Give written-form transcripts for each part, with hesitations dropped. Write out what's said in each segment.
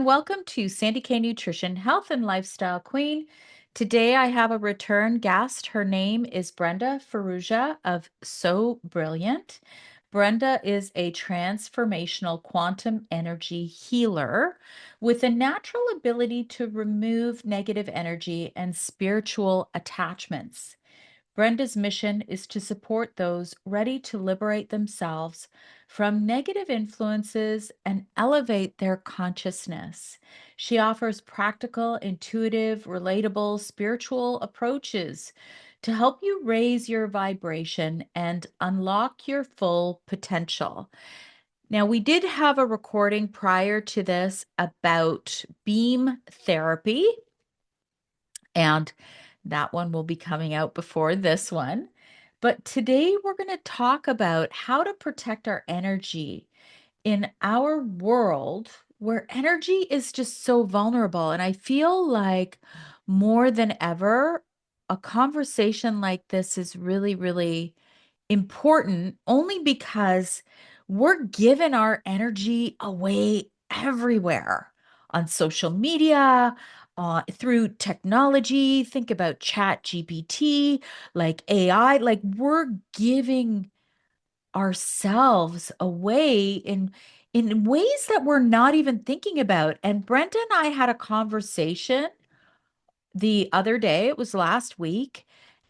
and welcome to Sandy K Nutrition, Health and Lifestyle Queen. Today I have a return guest. Her name is Brenda Farrugia of So Brilliant. Brenda is a transformational quantum energy healer with a natural ability to remove negative energy and spiritual attachments. Brenda's mission is to support those ready to liberate themselves from negative influences and elevate their consciousness. She offers practical, intuitive, relatable, spiritual approaches to help you raise your vibration and unlock your full potential. Now, we did have a recording prior to this about beam therapy, and that one will be coming out before this one. But today we're going to talk about how to protect our energy in our world where energy is just so vulnerable. And I feel like more than ever, a conversation like this is really, really important only because we're giving our energy away everywhere on social media, through technology. Think about Chat GPT, like AI, like we're giving ourselves away in ways that we're not even thinking about. And Brenda and I had a conversation the other day, it was last week,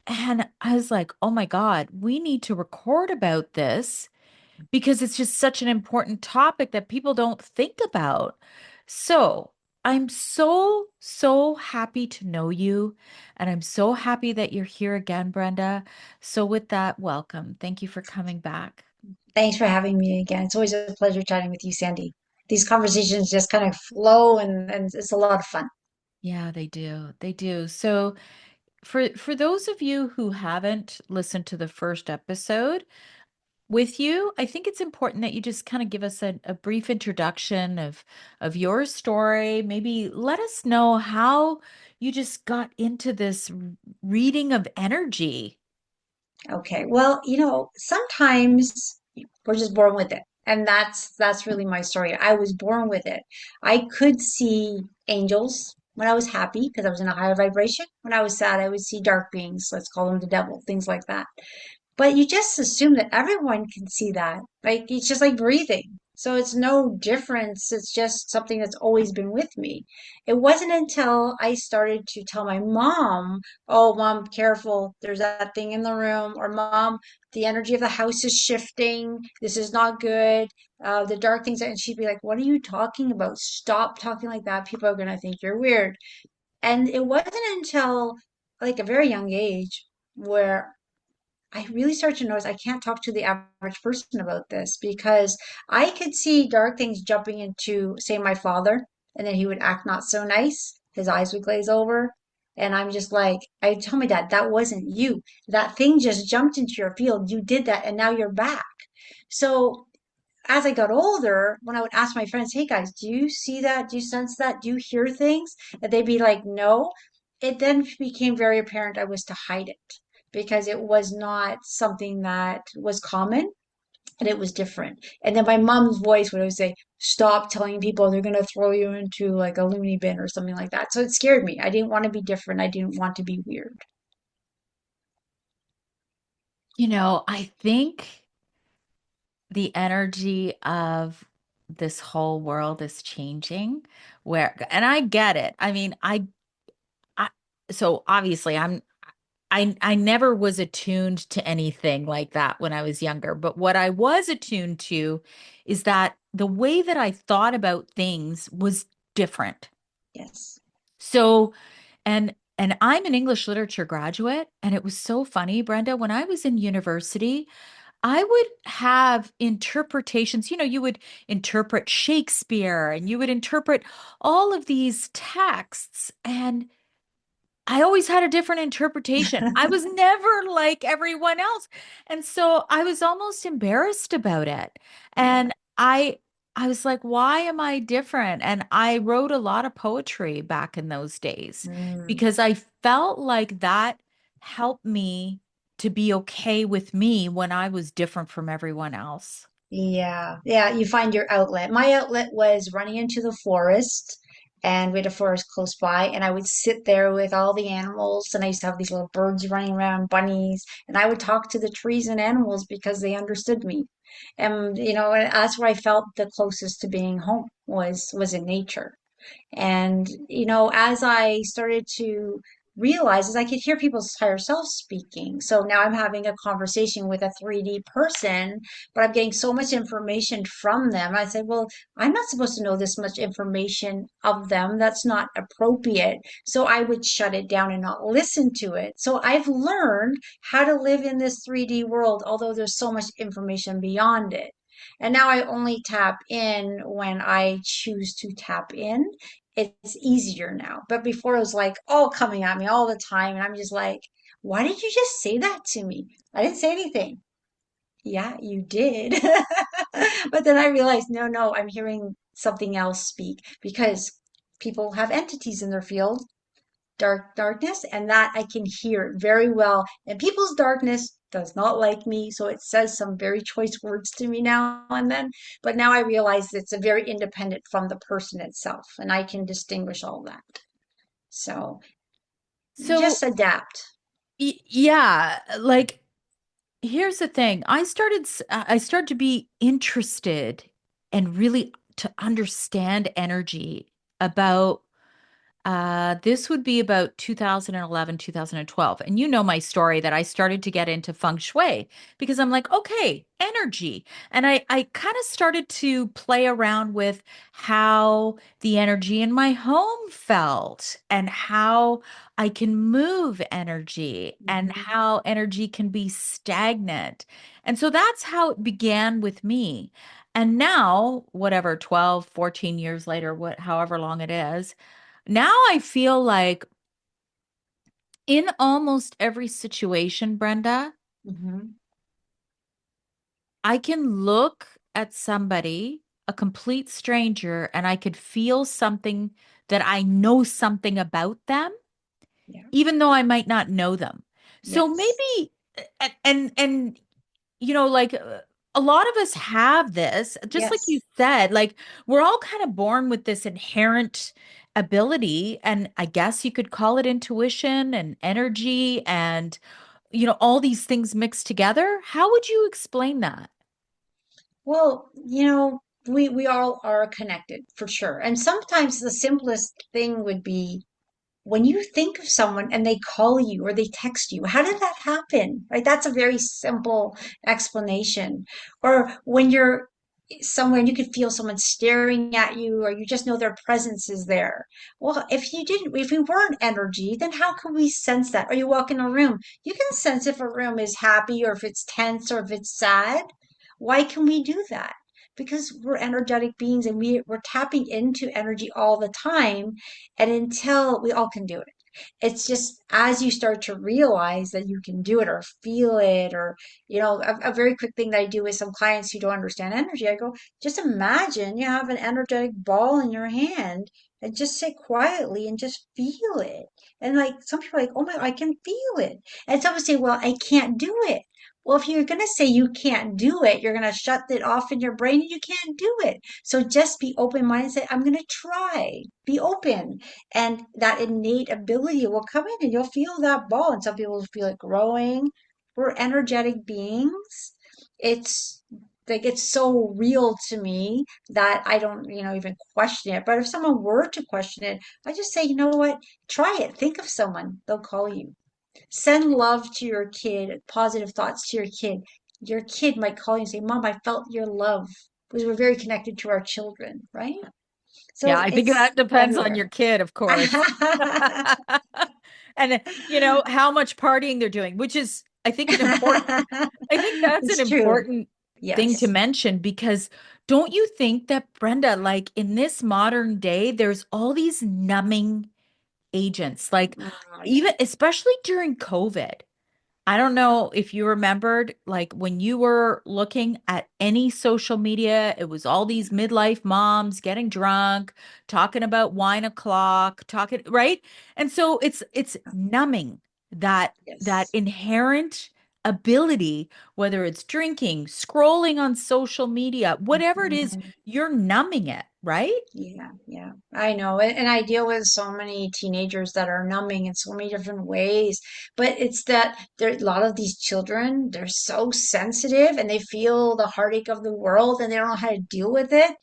and I was like, oh my God, we need to record about this because it's just such an important topic that people don't think about. So I'm so, so happy to know you. And I'm so happy that you're here again, Brenda. So, with that, welcome. Thank you for coming back. Thanks for having me again. It's always a pleasure chatting with you, Sandy. These conversations just kind of flow and it's a lot of fun. Yeah, they do. They do. So, for those of you who haven't listened to the first episode, with you, I think it's important that you just kind of give us a brief introduction of your story. Maybe let us know how you just got into this reading of energy. Okay. Well, sometimes we're just born with it. And that's really my story. I was born with it. I could see angels when I was happy because I was in a higher vibration. When I was sad, I would see dark beings, let's call them the devil, things like that. But you just assume that everyone can see that. Like it's just like breathing. So it's no difference. It's just something that's always been with me. It wasn't until I started to tell my mom, "Oh, mom, careful. There's that thing in the room," or "Mom, the energy of the house is shifting. This is not good. The dark things." And she'd be like, "What are you talking about? Stop talking like that. People are gonna think you're weird." And it wasn't until like a very young age where I really started to notice I can't talk to the average person about this because I could see dark things jumping into, say, my father, and then he would act not so nice. His eyes would glaze over. And I'm just like, I tell my dad, that wasn't you. That thing just jumped into your field. You did that, and now you're back. So as I got older, when I would ask my friends, "Hey guys, do you see that? Do you sense that? Do you hear things?" And they'd be like, "No." It then became very apparent I was to hide it because it was not something that was common and it was different. And then my mom's voice would always say, "Stop telling people they're going to throw you into like a loony bin or something like that." So it scared me. I didn't want to be different. I didn't want to be weird. I think the energy of this whole world is changing and I get it. I mean, I so obviously I never was attuned to anything like that when I was younger, but what I was attuned to is that the way that I thought about things was different. Yes. So, and I'm an English literature graduate, and it was so funny, Brenda, when I was in university, I would have interpretations. You would interpret Shakespeare and you would interpret all of these texts, and I always had a different interpretation. I was never like everyone else. And so I was almost embarrassed about it. Yeah. And I was like, why am I different? And I wrote a lot of poetry back in those days Mm. because I felt like that helped me to be okay with me when I was different from everyone else. Yeah, yeah, you find your outlet. My outlet was running into the forest. and we had a forest close by, and I would sit there with all the animals, and I used to have these little birds running around, bunnies, and I would talk to the trees and animals because they understood me. And and that's where I felt the closest to being home was in nature. And, as I started to realize, as I could hear people's higher self speaking. So now I'm having a conversation with a 3D person, but I'm getting so much information from them. I said, well, I'm not supposed to know this much information of them. That's not appropriate. So I would shut it down and not listen to it. So I've learned how to live in this 3D world, although there's so much information beyond it. And now I only tap in when I choose to tap in. It's easier now. But before it was like all coming at me all the time. And I'm just like, why did you just say that to me? I didn't say anything. Yeah, you did. But then I realized, no, no, I'm hearing something else speak because people have entities in their field, darkness, and that I can hear very well. And people's darkness does not like me, so it says some very choice words to me now and then. But now I realize it's a very independent from the person itself, and I can distinguish all that. So So, just adapt. yeah, like here's the thing. I started to be interested and really to understand energy about this would be about 2011, 2012. And you know my story that I started to get into feng shui because I'm like, okay, energy. And I kind of started to play around with how the energy in my home felt and how I can move energy and Mhm. how energy can be stagnant. And so that's how it began with me. And now, whatever, 12, 14 years later, however long it is, now I feel like in almost every situation, Brenda, Mhm. I can look at somebody, a complete stranger, and I could feel something that I know something about them, Yeah. even though I might not know them. So Yes. maybe, and like a lot of us have this, just like you Yes. said, like we're all kind of born with this inherent ability, and I guess you could call it intuition and energy and, all these things mixed together. How would you explain that? Well, we all are connected for sure. And sometimes the simplest thing would be when you think of someone and they call you or they text you, how did that happen? Right? That's a very simple explanation. Or when you're somewhere and you could feel someone staring at you or you just know their presence is there. Well, if we weren't energy, then how can we sense that? Or you walk in a room, you can sense if a room is happy or if it's tense or if it's sad. Why can we do that? Because we're energetic beings and we're tapping into energy all the time. And until we all can do it. It's just as you start to realize that you can do it or feel it, or, a very quick thing that I do with some clients who don't understand energy, I go, just imagine you have an energetic ball in your hand and just sit quietly and just feel it. And like some people are like, oh my, I can feel it. And some would say, well, I can't do it. Well, if you're going to say you can't do it, you're going to shut it off in your brain and you can't do it. So just be open minded and say, I'm going to try. Be open. And that innate ability will come in and you'll feel that ball. And some people feel it growing. We're energetic beings. It's like it's so real to me that I don't, even question it. But if someone were to question it, I just say, you know what? Try it. Think of someone. They'll call you. Send love to your kid, positive thoughts to your kid. Your kid might call you and say, Mom, I felt your love. Because we're very connected to our children, right? Yeah, So I think it's that depends on everywhere. your kid, of course. And how much partying they're doing, which is I think that's an It's true. important thing to Yes. mention because don't you think that, Brenda, like in this modern day, there's all these numbing agents, like Oh, yeah. even especially during COVID. I don't know if you remembered, like when you were looking at any social media, it was all these midlife moms getting drunk, talking about wine o'clock, talking, right? And so it's numbing that Yes. inherent ability, whether it's drinking, scrolling on social media, whatever it is, Mhm. you're numbing it, right? Yeah, yeah, I know. And I deal with so many teenagers that are numbing in so many different ways. But it's that there a lot of these children, they're so sensitive and they feel the heartache of the world and they don't know how to deal with it.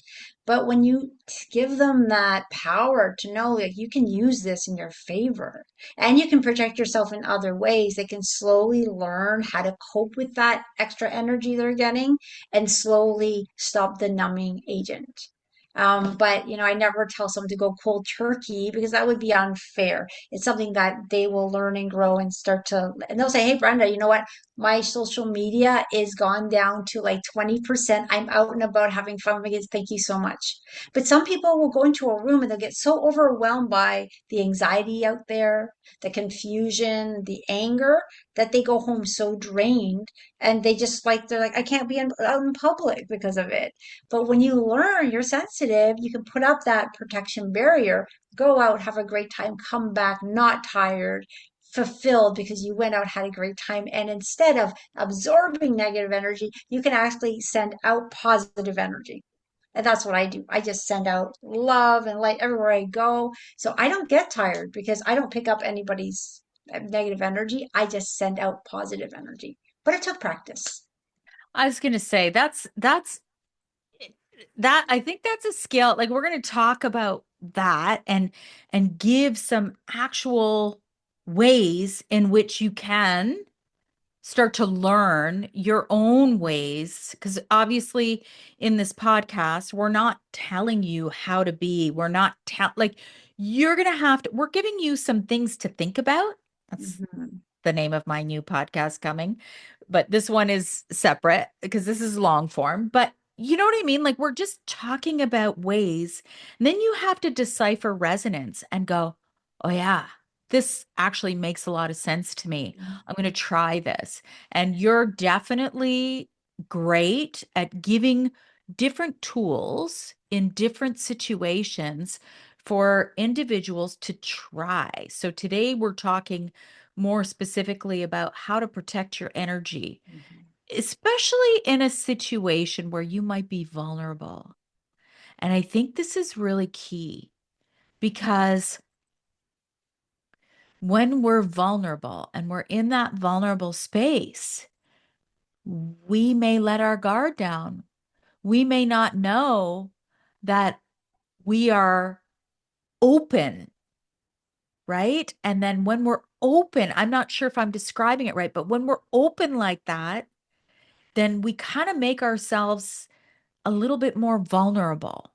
But when you give them that power to know that you can use this in your favor and you can protect yourself in other ways, they can slowly learn how to cope with that extra energy they're getting and slowly stop the numbing agent. But I never tell someone to go cold turkey because that would be unfair. It's something that they will learn and grow and start to, and they'll say, "Hey, Brenda, you know what? My social media is gone down to like 20%. I'm out and about having fun with kids. Thank you so much." But some people will go into a room and they'll get so overwhelmed by the anxiety out there, the confusion, the anger, that they go home so drained and they're like, I can't be out in public because of it. But when you learn you're sensitive, you can put up that protection barrier, go out, have a great time, come back not tired, fulfilled because you went out, had a great time. And instead of absorbing negative energy, you can actually send out positive energy. And that's what I do. I just send out love and light everywhere I go. So I don't get tired because I don't pick up anybody's negative energy. I just send out positive energy. But it took practice. I was going to say that I think that's a skill. Like we're going to talk about that and give some actual ways in which you can start to learn your own ways. Because obviously, in this podcast, we're not telling you how to be. We're not like you're going to have to, we're giving you some things to think about. That's Mhm. the name of my new podcast coming. But this one is separate because this is long form. But you know what I mean? Like we're just talking about ways. And then you have to decipher resonance and go, oh, yeah, this actually makes a lot of sense to me. I'm going to try this. And you're definitely great at giving different tools in different situations for individuals to try. So today we're talking more specifically about how to protect your energy, Mhm. especially in a situation where you might be vulnerable. And I think this is really key because when we're vulnerable and we're in that vulnerable space, we may let our guard down. We may not know that we are open, right? And then when we're open, I'm not sure if I'm describing it right, but when we're open like that, then we kind of make ourselves a little bit more vulnerable.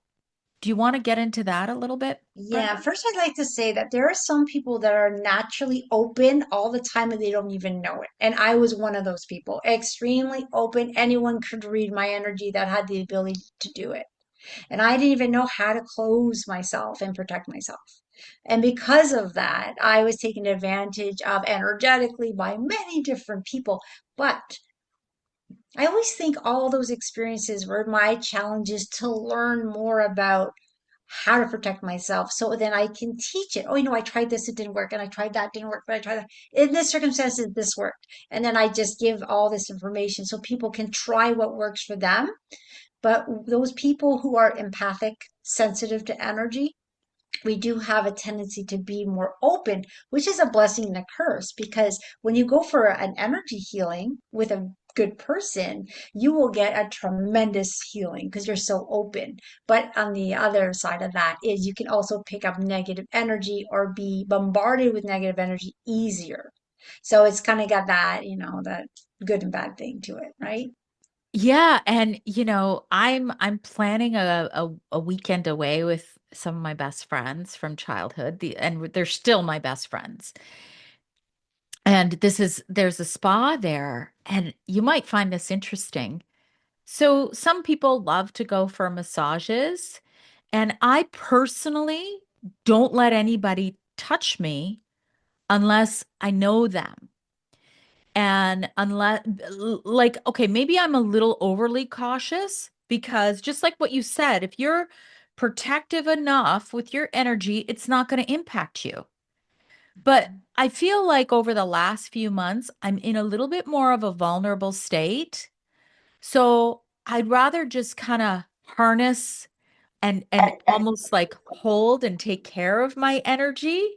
Do you want to get into that a little bit, Yeah, Brenda? first I'd like to say that there are some people that are naturally open all the time and they don't even know it. And I was one of those people, extremely open. Anyone could read my energy that had the ability to do it. And I didn't even know how to close myself and protect myself. And because of that, I was taken advantage of energetically by many different people. But I always think all those experiences were my challenges to learn more about how to protect myself so then I can teach it. Oh, I tried this, it didn't work, and I tried that, didn't work, but I tried that. In this circumstance, this worked. And then I just give all this information so people can try what works for them. But those people who are empathic, sensitive to energy, we do have a tendency to be more open, which is a blessing and a curse because when you go for an energy healing with a good person, you will get a tremendous healing because you're so open. But on the other side of that is you can also pick up negative energy or be bombarded with negative energy easier. So it's kind of got that, that good and bad thing to it, right? Yeah, and I'm planning a weekend away with some of my best friends from childhood. And they're still my best friends. And there's a spa there, and you might find this interesting. So some people love to go for massages, and I personally don't let anybody touch me unless I know them. And unless, like, okay, maybe I'm a little overly cautious because just like what you said, if you're protective enough with your energy, it's not going to impact you. But I feel like over the last few months, I'm in a little bit more of a vulnerable state. So I'd rather just kind of harness and almost like hold and take care of my energy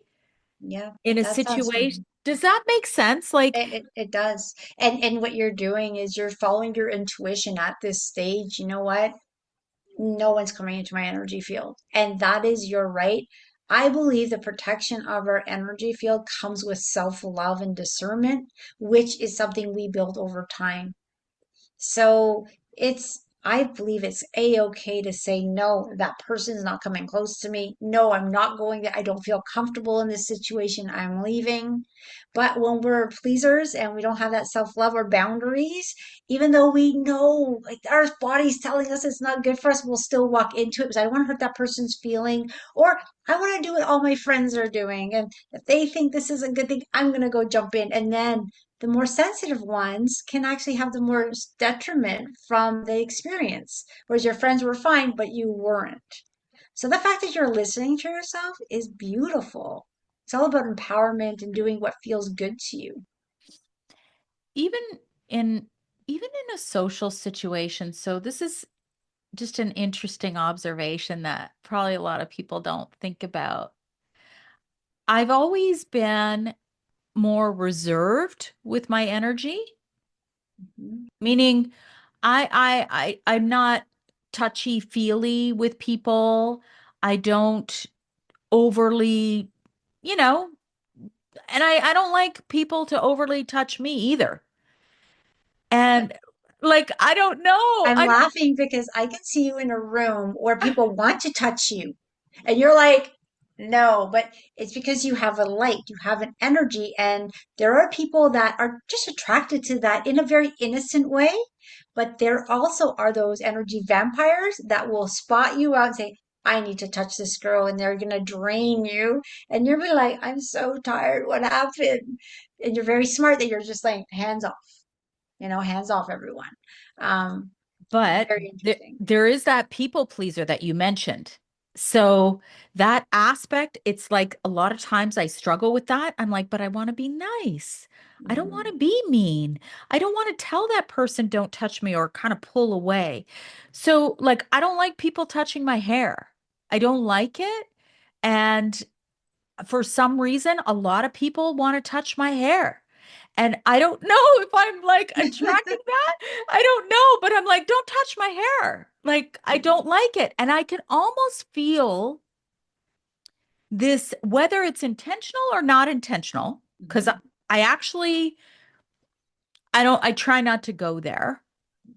Yeah, in a that sounds situation. good. Does that make sense? Like, It does. And what you're doing is you're following your intuition at this stage. You know what? No one's coming into my energy field. And that is your right. I believe the protection of our energy field comes with self-love and discernment, which is something we build over time. So I believe it's a-okay to say, no, that person's not coming close to me. No, I'm not going there. I don't feel comfortable in this situation. I'm leaving. But when we're pleasers and we don't have that self-love or boundaries, even though we know, like our body's telling us it's not good for us, we'll still walk into it because I don't want to hurt that person's feeling, or I want to do what all my friends are doing. And if they think this is a good thing, I'm going to go jump in. And then the more sensitive ones can actually have the more detriment from the experience, whereas your friends were fine, but you weren't. So the fact that you're listening to yourself is beautiful. It's all about empowerment and doing what feels good to you. even in even in a social situation. So this is just an interesting observation that probably a lot of people don't think about. I've always been more reserved with my energy, Mhm. meaning I'm not touchy-feely with people. I don't overly, you know, and I don't like people to overly touch me either. And like I don't know. I'm laughing because I can see you in a room where people want to touch you, and you're like, no, but it's because you have a light, you have an energy, and there are people that are just attracted to that in a very innocent way. But there also are those energy vampires that will spot you out and say, I need to touch this girl, and they're gonna drain you. And you'll be like, I'm so tired. What happened? And you're very smart that you're just like, hands off, hands off everyone. Um, But Very interesting. there is that people pleaser that you mentioned. So that aspect, it's like a lot of times I struggle with that. I'm like, but I want to be nice. I don't want Mhm. to be mean. I don't want to tell that person don't touch me or kind of pull away. So like I don't like people touching my hair. I don't like it. And for some reason, a lot of people want to touch my hair. And I don't know if I'm like attracting that. I don't know, but I'm like, don't touch my hair. Like, I don't like it. And I can almost feel this, whether it's intentional or not intentional, because Mhm. I actually, I try not to go there Yeah.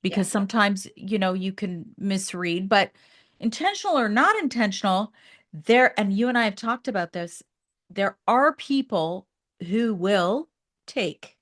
because sometimes, you can misread, but intentional or not intentional, and you and I have talked about this, there are people who will take,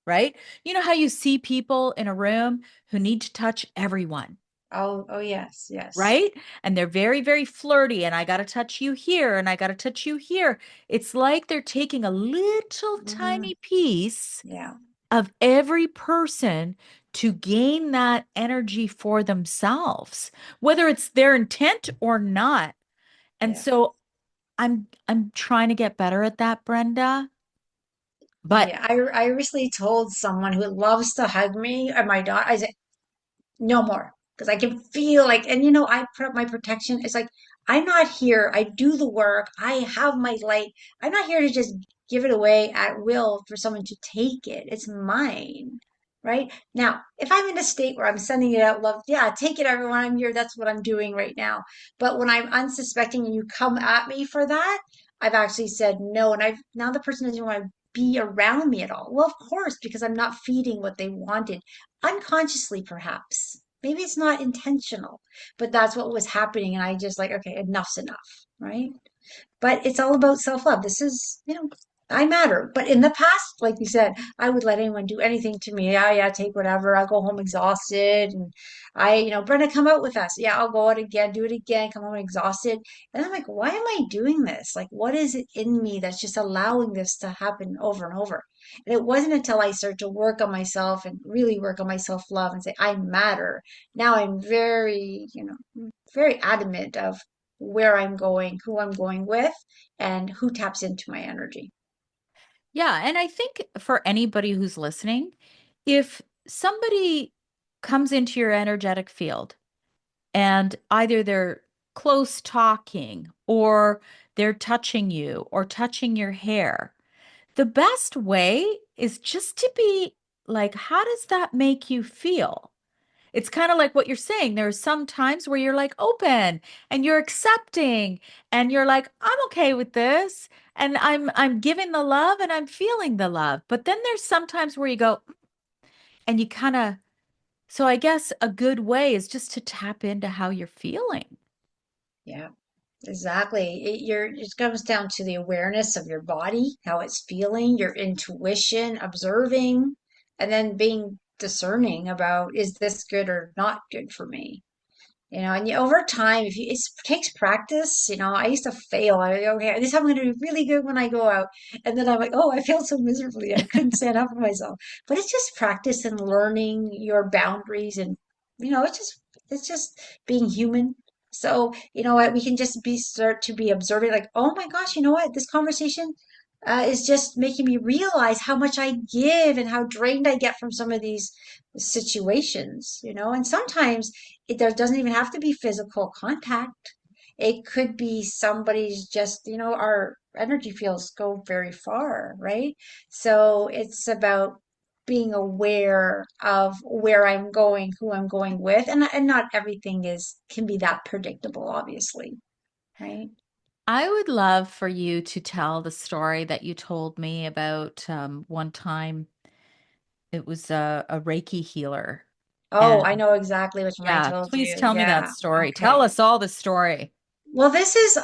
right? You know how you see people in a room who need to touch everyone, Oh, yes, yes. right? And they're very, very flirty, and I got to touch you here, and I got to touch you here. It's like they're taking a little Hmm. tiny piece Yeah. of every person to gain that energy for themselves, whether it's their intent or not. And Yeah. so I'm trying to get better at that, Brenda. But Yeah. I recently told someone who loves to hug me or my dog, I said, no more. Because I can feel like, and I put up my protection. It's like, I'm not here. I do the work. I have my light. I'm not here to just give it away at will for someone to take it. It's mine. Right? Now, if I'm in a state where I'm sending it out, love, yeah, take it, everyone. I'm here. That's what I'm doing right now. But when I'm unsuspecting and you come at me for that, I've actually said no. And now the person doesn't want to be around me at all. Well, of course, because I'm not feeding what they wanted unconsciously perhaps. Maybe it's not intentional, but that's what was happening. And I just like, okay, enough's enough, right? But it's all about self-love. This is, I matter. But in the past, like you said, I would let anyone do anything to me. Yeah, yeah, take whatever. I'll go home exhausted. And Brenda, come out with us. Yeah, I'll go out again, do it again, come home exhausted. And I'm like, why am I doing this? Like, what is it in me that's just allowing this to happen over and over? And it wasn't until I started to work on myself and really work on my self-love and say, I matter. Now I'm very, very adamant of where I'm going, who I'm going with, and who taps into my energy. Yeah, and I think for anybody who's listening, if somebody comes into your energetic field and either they're close talking or they're touching you or touching your hair, the best way is just to be like, how does that make you feel? It's kind of like what you're saying. There are some times where you're like open and you're accepting and you're like, I'm okay with this and I'm giving the love and I'm feeling the love. But then there's sometimes where you go and you kind of, so I guess a good way is just to tap into how you're feeling. Yeah. Exactly. It comes down to the awareness of your body, how it's feeling, your intuition, observing, and then being discerning about is this good or not good for me? And over time, if you, it takes practice. I used to fail. Okay, this I'm going to do really good when I go out, and then I'm like, oh, I failed so miserably. I couldn't stand up for myself. But it's just practice and learning your boundaries, and it's just being human. So you know what, we can just be start to be observing, like, oh my gosh, you know what, this conversation is just making me realize how much I give and how drained I get from some of these situations. And sometimes there doesn't even have to be physical contact. It could be somebody's just, our energy fields go very far, right? So it's about being aware of where I'm going, who I'm going with, and not everything is can be that predictable, obviously, right? I would love for you to tell the story that you told me about one time it was a Reiki healer. Oh, I And know exactly which one I yeah, told please you. tell me that Yeah. story. Tell Okay. us all the story. Well,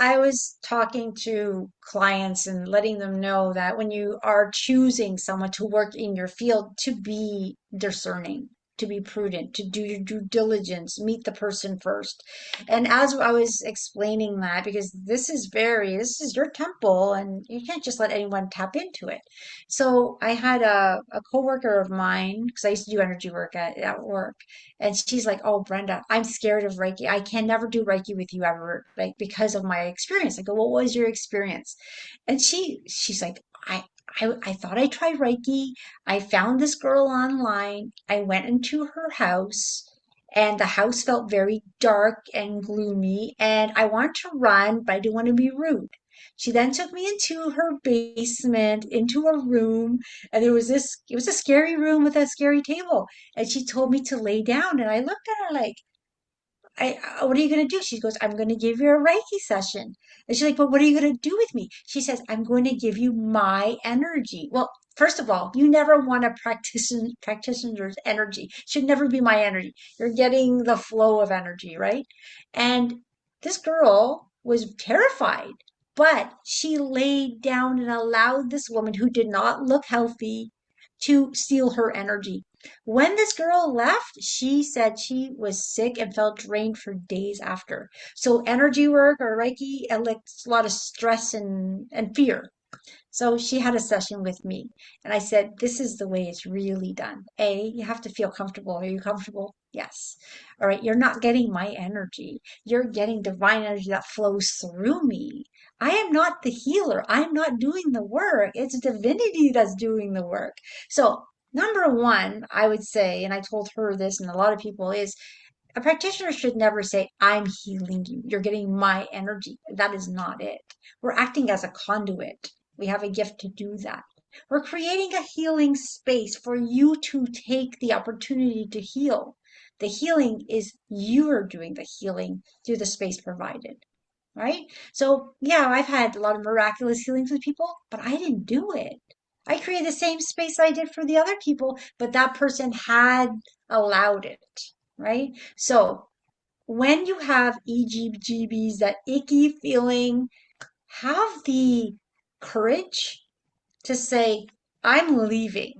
I was talking to clients and letting them know that when you are choosing someone to work in your field, to be discerning, to be prudent, to do your due diligence, meet the person first. And as I was explaining that, because this is your temple and you can't just let anyone tap into it. So I had a coworker of mine, because I used to do energy work at work. And she's like, "Oh, Brenda, I'm scared of Reiki. I can never do Reiki with you ever, like because of my experience." I go, "What was your experience?" And she's like, I thought I tried Reiki. I found this girl online. I went into her house, and the house felt very dark and gloomy, and I wanted to run, but I didn't want to be rude. She then took me into her basement, into a room, and it was a scary room with a scary table. And she told me to lay down, and I looked at her like, what are you going to do? She goes, I'm going to give you a Reiki session. And she's like, but what are you going to do with me? She says, I'm going to give you my energy. Well, first of all, you never want a practitioner's energy. It should never be my energy. You're getting the flow of energy, right? And this girl was terrified, but she laid down and allowed this woman who did not look healthy to steal her energy. When this girl left, she said she was sick and felt drained for days after. So energy work or Reiki elicits a lot of stress and fear. So she had a session with me, and I said, "This is the way it's really done. A, you have to feel comfortable. Are you comfortable? Yes. All right, you're not getting my energy. You're getting divine energy that flows through me. I am not the healer. I'm not doing the work. It's divinity that's doing the work." So, number one, I would say, and I told her this and a lot of people, is a practitioner should never say, I'm healing you. You're getting my energy. That is not it. We're acting as a conduit. We have a gift to do that. We're creating a healing space for you to take the opportunity to heal. The healing is you are doing the healing through the space provided, right? So, yeah, I've had a lot of miraculous healings with people, but I didn't do it. I created the same space I did for the other people, but that person had allowed it, right? So, when you have EGBs, that icky feeling, have the courage to say, I'm leaving.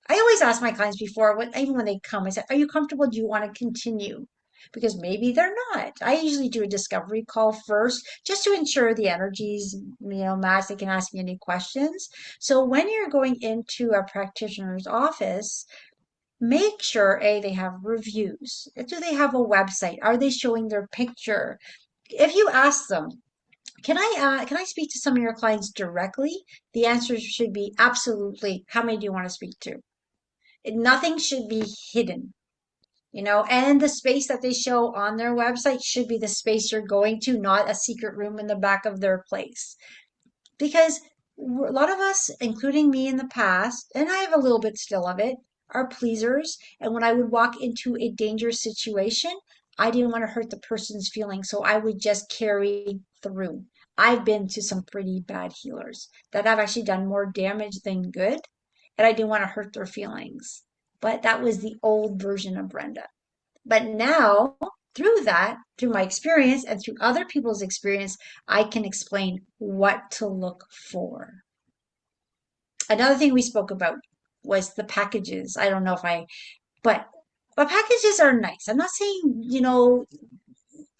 I always ask my clients before, even when they come, I said, are you comfortable? Do you want to continue? Because maybe they're not. I usually do a discovery call first just to ensure the energies, match. They can ask me any questions. So when you're going into a practitioner's office, make sure, A, they have reviews. Do they have a website? Are they showing their picture? If you ask them, can I speak to some of your clients directly? The answer should be absolutely. How many do you want to speak to? Nothing should be hidden, and the space that they show on their website should be the space you're going to, not a secret room in the back of their place. Because a lot of us, including me in the past, and I have a little bit still of it, are pleasers. And when I would walk into a dangerous situation, I didn't want to hurt the person's feelings, so I would just carry through. I've been to some pretty bad healers that have actually done more damage than good, and I didn't want to hurt their feelings. But that was the old version of Brenda. But now, through my experience and through other people's experience, I can explain what to look for. Another thing we spoke about was the packages. I don't know if I, but packages are nice. I'm not saying,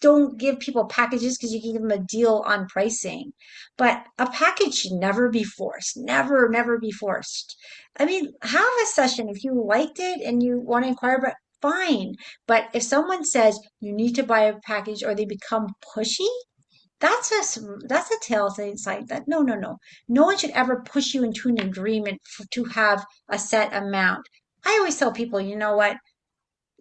don't give people packages because you can give them a deal on pricing. But a package should never be forced. Never, never be forced. I mean, have a session if you liked it and you want to inquire about fine. But if someone says you need to buy a package or they become pushy, that's a telltale sign that no, no, no. No one should ever push you into an agreement to have a set amount. I always tell people, you know what?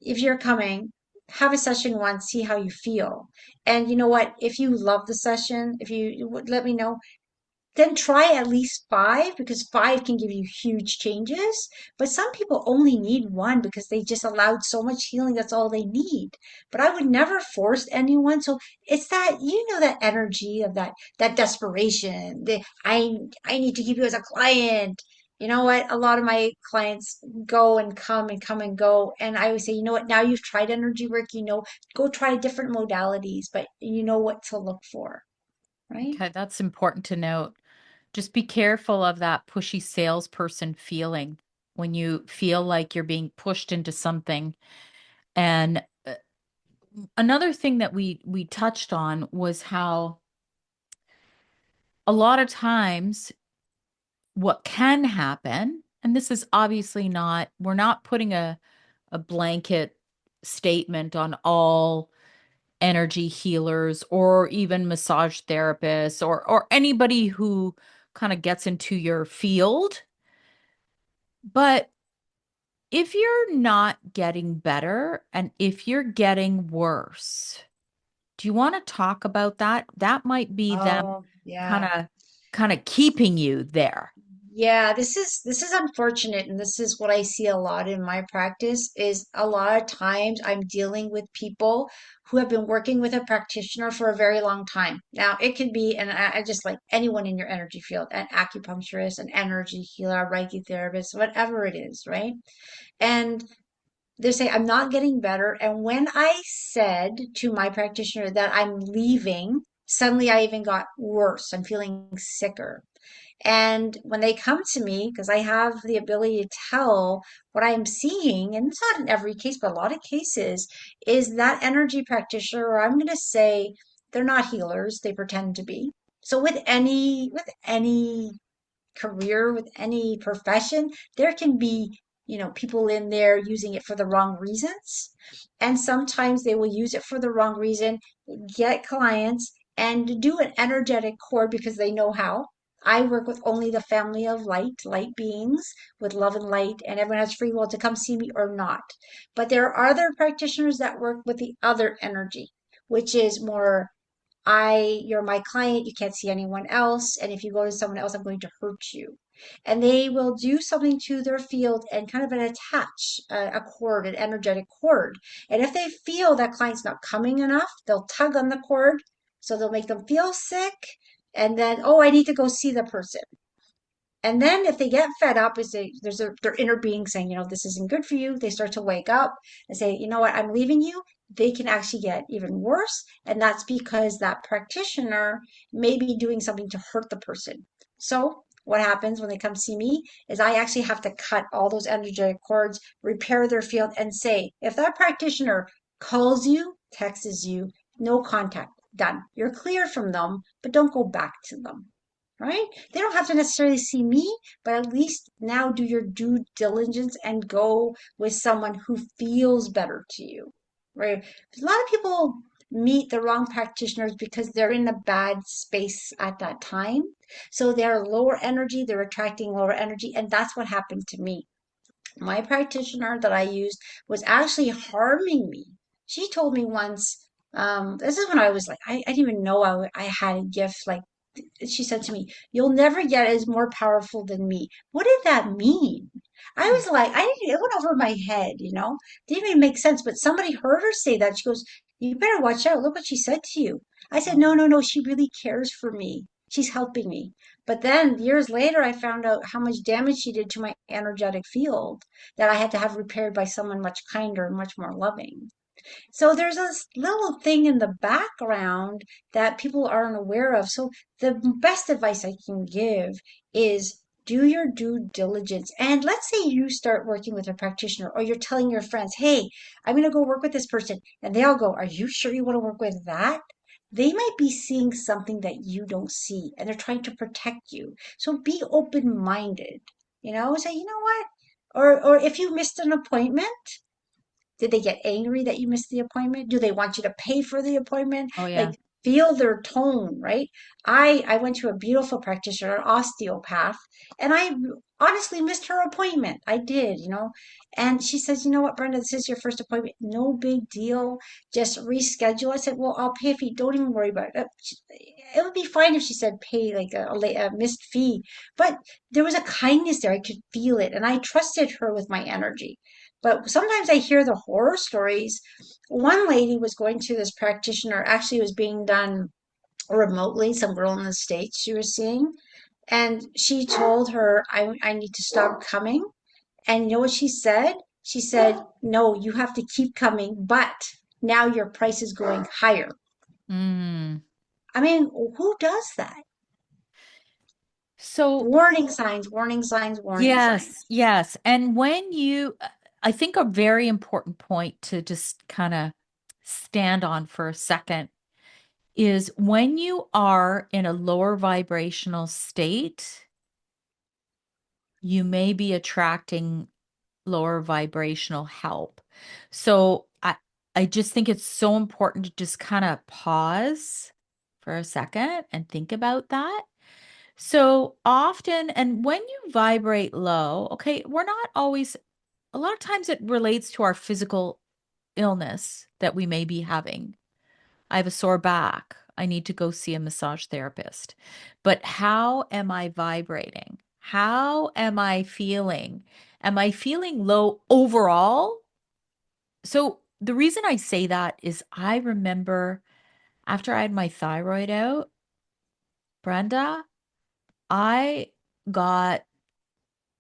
If you're coming, have a session once, see how you feel. And you know what? If you love the session, if you would let me know, then try at least five because five can give you huge changes. But some people only need one because they just allowed so much healing. That's all they need. But I would never force anyone. So it's that, that energy of that desperation. I need to keep you as a client. You know what? A lot of my clients go and come and come and go. And I always say, you know what? Now you've tried energy work, go try different modalities, but you know what to look for, right? Okay, that's important to note. Just be careful of that pushy salesperson feeling when you feel like you're being pushed into something. And another thing that we touched on was how a lot of times what can happen, and this is obviously not, we're not putting a blanket statement on all energy healers or even massage therapists or anybody who kind of gets into your field. But if you're not getting better and if you're getting worse, do you want to talk about that? That might be them Oh, kind yeah. of kind of keeping you there. Yeah, this is unfortunate, and this is what I see a lot in my practice is a lot of times I'm dealing with people who have been working with a practitioner for a very long time. Now, it could be, and I just like anyone in your energy field, an acupuncturist, an energy healer, a Reiki therapist, whatever it is, right? And they say, I'm not getting better. And when I said to my practitioner that I'm leaving, suddenly I even got worse. I'm feeling sicker. And when they come to me, because I have the ability to tell what I'm seeing, and it's not in every case, but a lot of cases, is that energy practitioner, or I'm going to say they're not healers, they pretend to be. So with any career, with any profession, there can be, people in there using it for the wrong reasons. And sometimes they will use it for the wrong reason, get clients and do an energetic cord because they know how. I work with only the family of light beings with love and light, and everyone has free will to come see me or not. But there are other practitioners that work with the other energy, which is more you're my client, you can't see anyone else, and if you go to someone else, I'm going to hurt you. And they will do something to their field and kind of attach a cord, an energetic cord. And if they feel that client's not coming enough, they'll tug on the cord. So they'll make them feel sick. And then, oh, I need to go see the person. And then if they get fed up, is their inner being saying, this isn't good for you. They start to wake up and say, you know what, I'm leaving you. They can actually get even worse. And that's because that practitioner may be doing something to hurt the person. So what happens when they come see me is I actually have to cut all those energetic cords, repair their field, and say, if that practitioner calls you, texts you, no contact, done. You're clear from them, but don't go back to them, right? They don't have to necessarily see me, but at least now do your due diligence and go with someone who feels better to you, right? A lot of people, meet the wrong practitioners because they're in a bad space at that time. So they're lower energy, they're attracting lower energy. And that's what happened to me. My practitioner that I used was actually harming me. She told me once, this is when I was like, I didn't even know I had a gift. Like she said to me, "You'll never get as more powerful than me." What did that mean? I was like, I didn't, it went over my head, you know? Didn't even make sense. But somebody heard her say that. She goes, "You better watch out. Look what she said to you." I said, "No, no, no. She really cares for me. She's helping me." But then years later, I found out how much damage she did to my energetic field that I had to have repaired by someone much kinder and much more loving. So there's this little thing in the background that people aren't aware of. So the best advice I can give is do your due diligence. And let's say you start working with a practitioner or you're telling your friends, "Hey, I'm going to go work with this person." And they all go, "Are you sure you want to work with that?" They might be seeing something that you don't see and they're trying to protect you. So be open-minded, say, "You know what?" Or if you missed an appointment, did they get angry that you missed the appointment? Do they want you to pay for the appointment? Oh, yeah. Like, feel their tone, right? I went to a beautiful practitioner, an osteopath, and I honestly missed her appointment. I did. And she says, "You know what, Brenda, this is your first appointment. No big deal. Just reschedule." I said, "Well, I'll pay if you don't even worry about it." It would be fine if she said pay like a missed fee, but there was a kindness there. I could feel it, and I trusted her with my energy. But sometimes I hear the horror stories. One lady was going to this practitioner, actually, it was being done remotely, some girl in the States she was seeing. And she told her, I need to stop coming. And you know what she said? She said, "No, you have to keep coming, but now your price is going higher." Mm. I mean, who does that? So, Warning signs, warning signs, warning yes, signs. yes. And I think a very important point to just kind of stand on for a second is when you are in a lower vibrational state, you may be attracting lower vibrational help. So I just think it's so important to just kind of pause for a second and think about that. So often, and when you vibrate low, okay, we're not always, a lot of times it relates to our physical illness that we may be having. I have a sore back. I need to go see a massage therapist. But how am I vibrating? How am I feeling? Am I feeling low overall? So the reason I say that is I remember after I had my thyroid out, Brenda, I got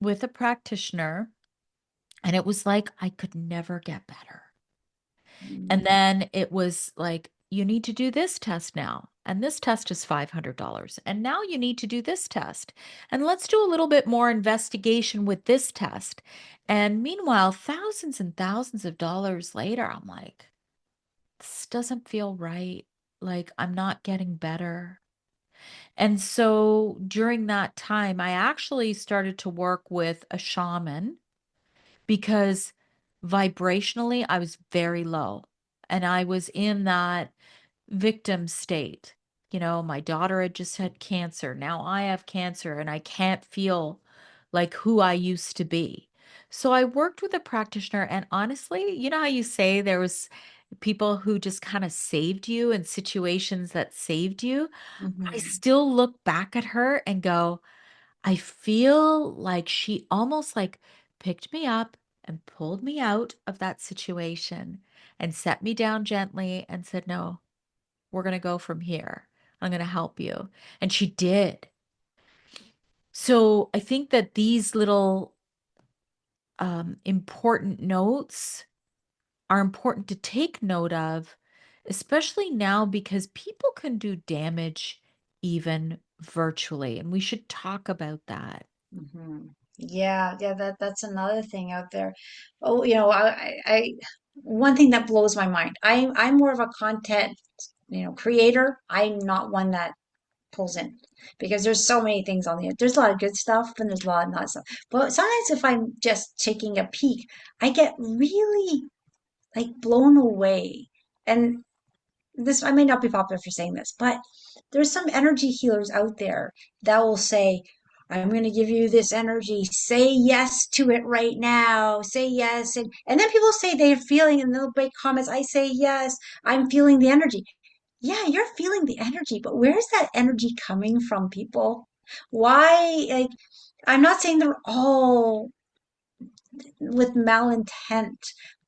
with a practitioner and it was like I could never get better. And Mm. then it was like, you need to do this test now. And this test is $500. And now you need to do this test. And let's do a little bit more investigation with this test. And meanwhile, thousands and thousands of dollars later, I'm like, this doesn't feel right. Like I'm not getting better. And so during that time, I actually started to work with a shaman because vibrationally I was very low and I was in that victim state. My daughter had just had cancer. Now I have cancer and I can't feel like who I used to be. So I worked with a practitioner and honestly, you know how you say there was people who just kind of saved you in situations that saved you? I Mhm. still look back at her and go, I feel like she almost like picked me up and pulled me out of that situation and set me down gently and said, "No, we're going to go from here. I'm going to help you." And she did. So I think that these little important notes are important to take note of, especially now because people can do damage even virtually. And we should talk about that. Yeah, yeah, that's another thing out there. Oh, one thing that blows my mind. I'm more of a content, creator. I'm not one that pulls in because there's so many things on the there's a lot of good stuff and there's a lot of not stuff. But sometimes if I'm just taking a peek, I get really like blown away. And this, I may not be popular for saying this, but there's some energy healers out there that will say, I'm going to give you this energy. Say yes to it right now. Say yes. And then people say they're feeling, and they'll make comments. I say yes. I'm feeling the energy. Yeah, you're feeling the energy, but where is that energy coming from, people? Why, like, I'm not saying they're all with malintent,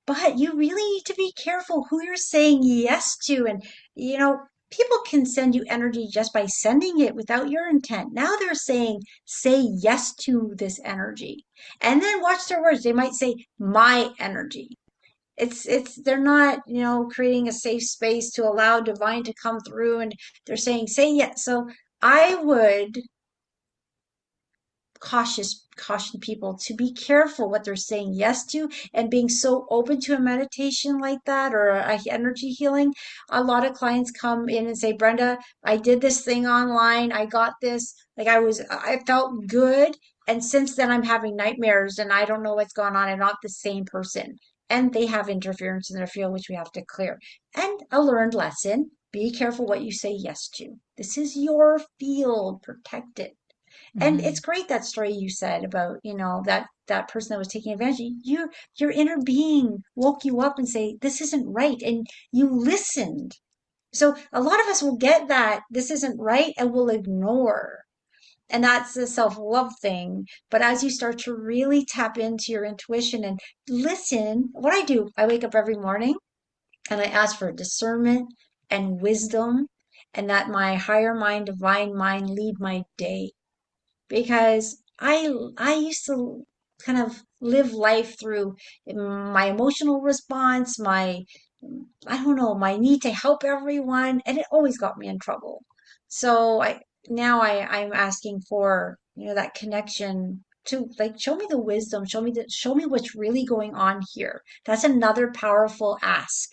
but you really need to be careful who you're saying yes to. And, you know, people can send you energy just by sending it without your intent. Now they're saying, say yes to this energy. And then watch their words. They might say, my energy. They're not, creating a safe space to allow divine to come through, and they're saying, say yes. So I would caution people to be careful what they're saying yes to, and being so open to a meditation like that, or a energy healing. A lot of clients come in and say, Brenda, I did this thing online, I got this, like, I felt good, and since then I'm having nightmares and I don't know what's going on. I'm not the same person, and they have interference in their field, which we have to clear. And a learned lesson: be careful what you say yes to. This is your field, protect it. And it's Mhm. great, that story you said about, that person that was taking advantage. Your inner being woke you up and say, this isn't right. And you listened. So a lot of us will get that this isn't right and will ignore. And that's the self-love thing. But as you start to really tap into your intuition and listen, what I do, I wake up every morning and I ask for discernment and wisdom, and that my higher mind, divine mind, lead my day, because I used to kind of live life through my emotional response, my, I don't know, my need to help everyone, and it always got me in trouble. So I'm asking for, that connection to, like, show me the wisdom, show me what's really going on here. That's another powerful ask.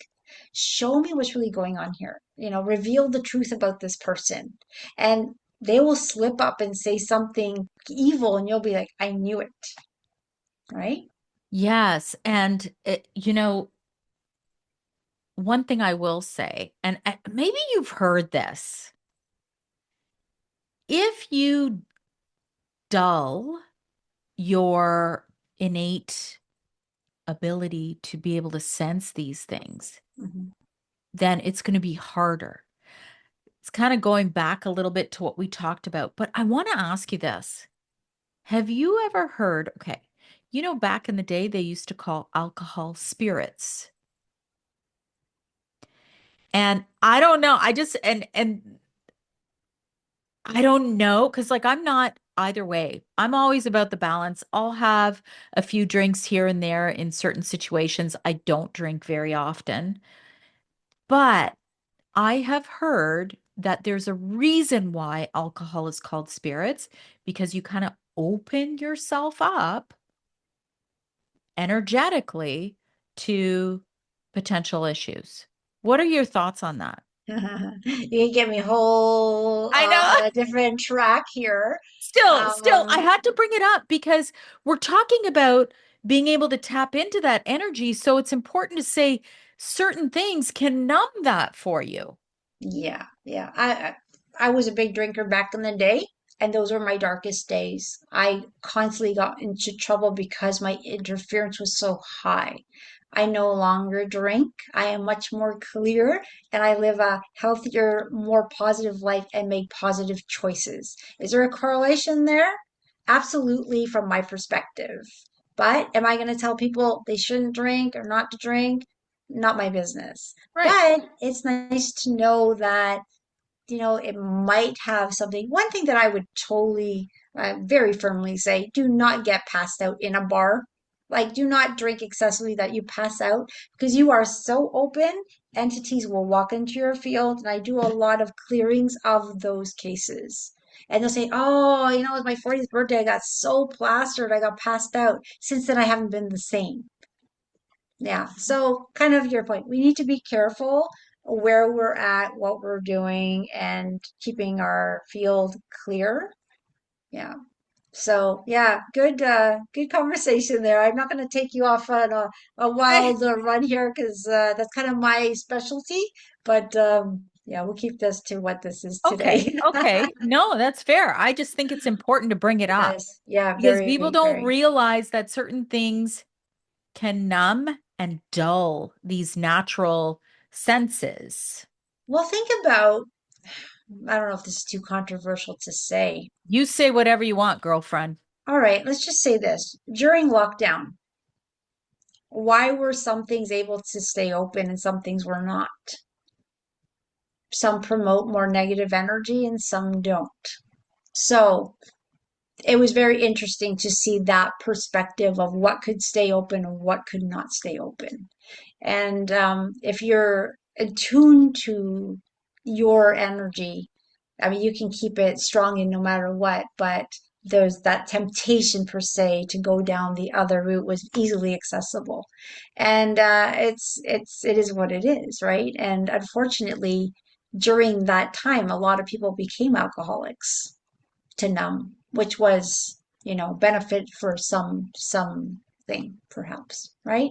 Show me what's really going on here. Reveal the truth about this person. And they will slip up and say something evil, and you'll be like, I knew it, right? Yes. And, one thing I will say, and maybe you've heard this, if you dull your innate ability to be able to sense these things, Mhm. then it's going to be harder. It's kind of going back a little bit to what we talked about, but I want to ask you this. Have you ever heard, okay, back in the day, they used to call alcohol spirits. And I don't know. I just, and I don't know, because like I'm not either way. I'm always about the balance. I'll have a few drinks here and there in certain situations. I don't drink very often, but I have heard that there's a reason why alcohol is called spirits, because you kind of open yourself up energetically to potential issues. What are your thoughts on that? You can get me whole I know. on a different track here. Still, I Um, had to bring it up because we're talking about being able to tap into that energy. So it's important to say certain things can numb that for you. Yeah, yeah. I was a big drinker back in the day, and those were my darkest days. I constantly got into trouble because my interference was so high. I no longer drink. I am much more clear, and I live a healthier, more positive life and make positive choices. Is there a correlation there? Absolutely, from my perspective. But am I going to tell people they shouldn't drink or not to drink? Not my business. Right. But it's nice to know that, it might have something. One thing that I would totally, very firmly say, do not get passed out in a bar. Like, do not drink excessively that you pass out, because you are so open. Entities will walk into your field, and I do a lot of clearings of those cases. And they'll say, oh, it was my 40th birthday. I got so plastered. I got passed out. Since then, I haven't been the same. Yeah. So kind of your point. We need to be careful where we're at, what we're doing, and keeping our field clear. Yeah. So yeah, good conversation there. I'm not going to take you off on a wild run here, because that's kind of my specialty. But yeah, we'll keep this to what this is Okay, today. okay. No, that's fair. I just think it's important to bring it up Yes. Yeah, because people very, don't very. realize that certain things can numb and dull these natural senses. Well, think about, I don't know if this is too controversial to say. You say whatever you want, girlfriend. All right, let's just say this. During lockdown, why were some things able to stay open and some things were not? Some promote more negative energy and some don't. So it was very interesting to see that perspective of what could stay open and what could not stay open. And if you're attuned to your energy, I mean, you can keep it strong in no matter what, but there's that temptation per se to go down the other route was easily accessible. And it is what it is, right? And unfortunately, during that time, a lot of people became alcoholics to numb, which was, benefit for something perhaps, right?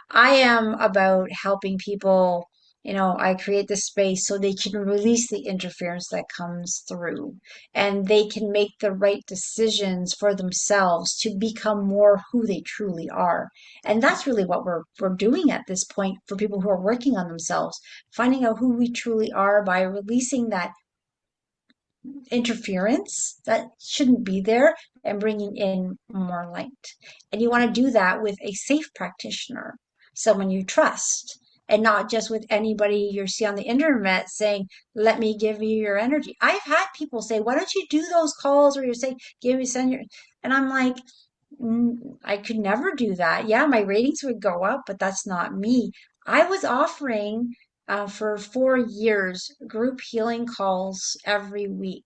I am about helping people, I create the space so they can release the interference that comes through and they can make the right decisions for themselves to become more who they truly are. And that's really what we're doing at this point for people who are working on themselves, finding out who we truly are by releasing that interference that shouldn't be there and bringing in more light. And you want to do that with a safe practitioner, someone you trust, and not just with anybody you see on the internet saying, let me give you your energy. I've had people say, why don't you do those calls where you say, send your, and I'm like, I could never do that. Yeah, my ratings would go up, but that's not me. I was offering for 4 years group healing calls every week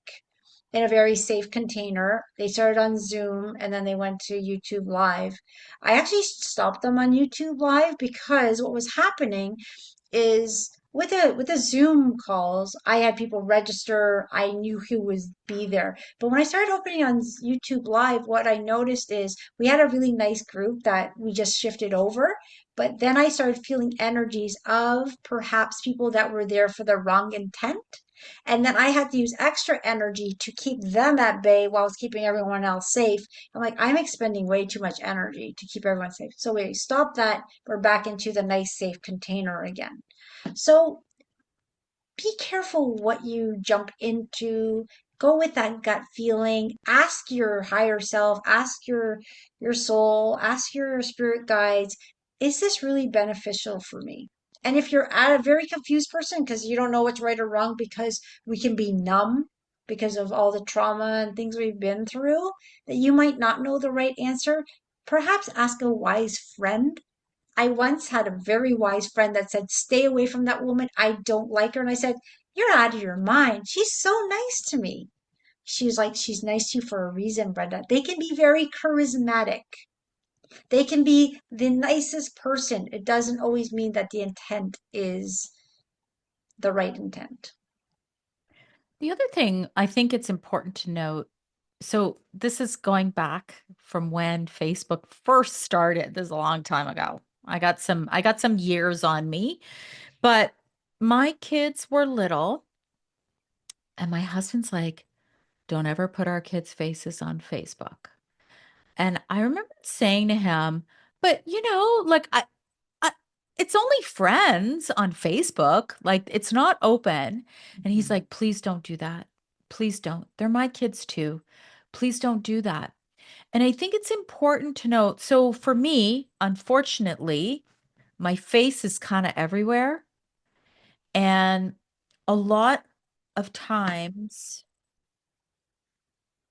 in a very safe container. They started on Zoom and then they went to YouTube Live. I actually stopped them on YouTube Live because what was happening is with the Zoom calls, I had people register. I knew who was be there. But when I started opening on YouTube Live, what I noticed is we had a really nice group that we just shifted over. But then I started feeling energies of perhaps people that were there for the wrong intent. And then I had to use extra energy to keep them at bay while I was keeping everyone else safe. I'm like, I'm expending way too much energy to keep everyone safe. So we stopped that. We're back into the nice, safe container again. So be careful what you jump into. Go with that gut feeling. Ask your higher self, ask your soul, ask your spirit guides, is this really beneficial for me? And if you're at a very confused person because you don't know what's right or wrong because we can be numb because of all the trauma and things we've been through, that you might not know the right answer, perhaps ask a wise friend. I once had a very wise friend that said, stay away from that woman. I don't like her. And I said, you're out of your mind. She's so nice to me. She was like, she's nice to you for a reason, Brenda. They can be very charismatic. They can be the nicest person. It doesn't always mean that the intent is the right intent. The other thing I think it's important to note, so this is going back from when Facebook first started. This is a long time ago. I got some years on me, but my kids were little and my husband's like, don't ever put our kids' faces on Facebook. And I remember saying to him, but like I it's only friends on Facebook. Like it's not open. And he's Mhm. like, please don't do that. Please don't. They're my kids too. Please don't do that. And I think it's important to note. So for me, unfortunately, my face is kind of everywhere. And a lot of times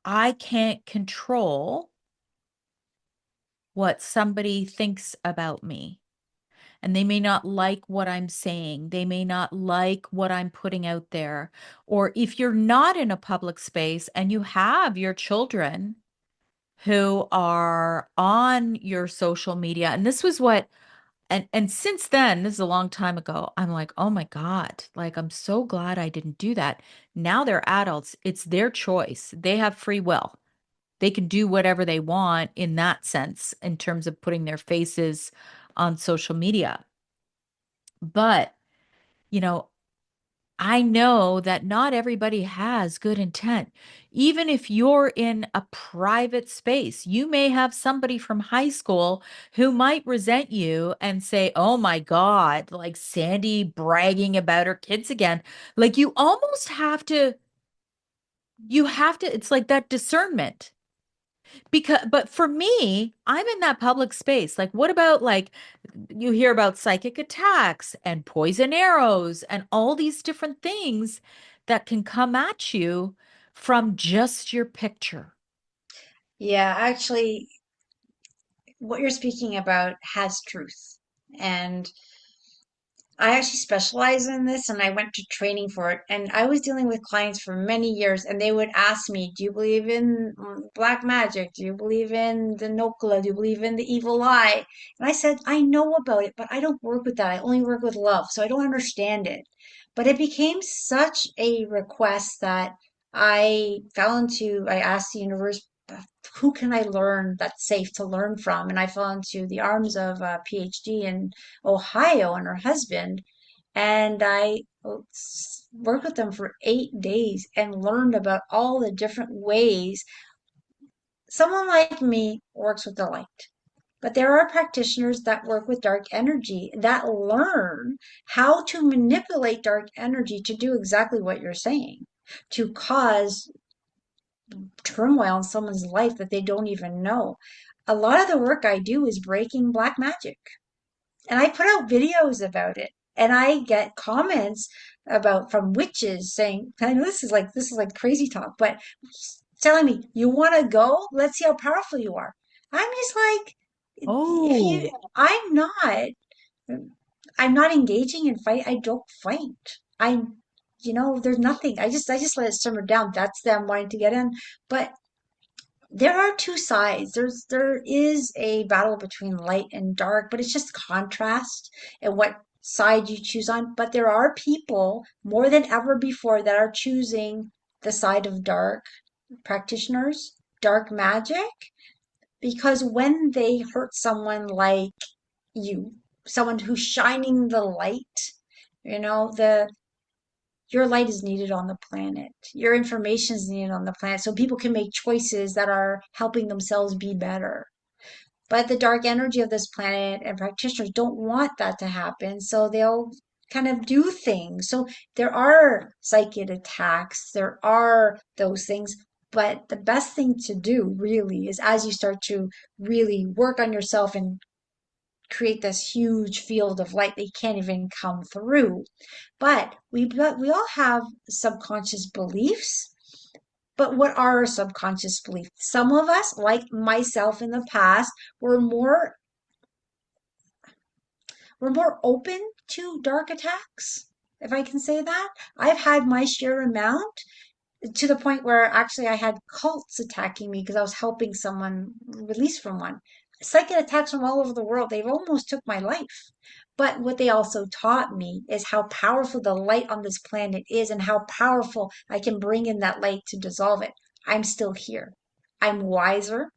I can't control what somebody thinks about me. And they may not like what I'm saying. They may not like what I'm putting out there. Or if you're not in a public space and you have your children who are on your social media, and this was what, and since then, this is a long time ago, I'm like, oh my God, like I'm so glad I didn't do that. Now they're adults. It's their choice. They have free will. They can do whatever they want in that sense, in terms of putting their faces on social media. But, you know, I know that not everybody has good intent. Even if you're in a private space, you may have somebody from high school who might resent you and say, "Oh my God, like Sandy bragging about her kids again." Like you have to, it's like that discernment. Because, but for me, I'm in that public space. Like, what about like you hear about psychic attacks and poison arrows and all these different things that can come at you from just your picture? Yeah, actually, what you're speaking about has truth. And I actually specialize in this and I went to training for it. And I was dealing with clients for many years and they would ask me, do you believe in black magic? Do you believe in the Nokla? Do you believe in the evil eye? And I said, I know about it, but I don't work with that. I only work with love. So I don't understand it. But it became such a request that I asked the universe, who can I learn that's safe to learn from? And I fell into the arms of a PhD in Ohio and her husband. And I worked with them for 8 days and learned about all the different ways someone like me works with the light. But there are practitioners that work with dark energy that learn how to manipulate dark energy to do exactly what you're saying, to cause turmoil in someone's life that they don't even know. A lot of the work I do is breaking black magic. And I put out videos about it. And I get comments about from witches saying, I know this is like crazy talk, but telling me, you want to go? Let's see how powerful you are. I'm just like, if you, Oh, I'm not engaging in fight. I don't fight. There's nothing. I just let it simmer down. That's them wanting to get in. But there are two sides. There is a battle between light and dark, but it's just contrast and what side you choose on. But there are people more than ever before that are choosing the side of dark practitioners, dark magic, because when they hurt someone like you, someone who's shining the light, the your light is needed on the planet. Your information is needed on the planet so people can make choices that are helping themselves be better. But the dark energy of this planet and practitioners don't want that to happen. So they'll kind of do things. So there are psychic attacks, there are those things. But the best thing to do really is as you start to really work on yourself and create this huge field of light they can't even come through. But we all have subconscious beliefs. But what are our subconscious beliefs? Some of us, like myself in the past, were more were more open to dark attacks, if I can say that. I've had my sheer amount to the point where actually I had cults attacking me because I was helping someone release from one. Psychic attacks from all over the world. They've almost took my life. But what they also taught me is how powerful the light on this planet is and how powerful I can bring in that light to dissolve it. I'm still here. I'm wiser.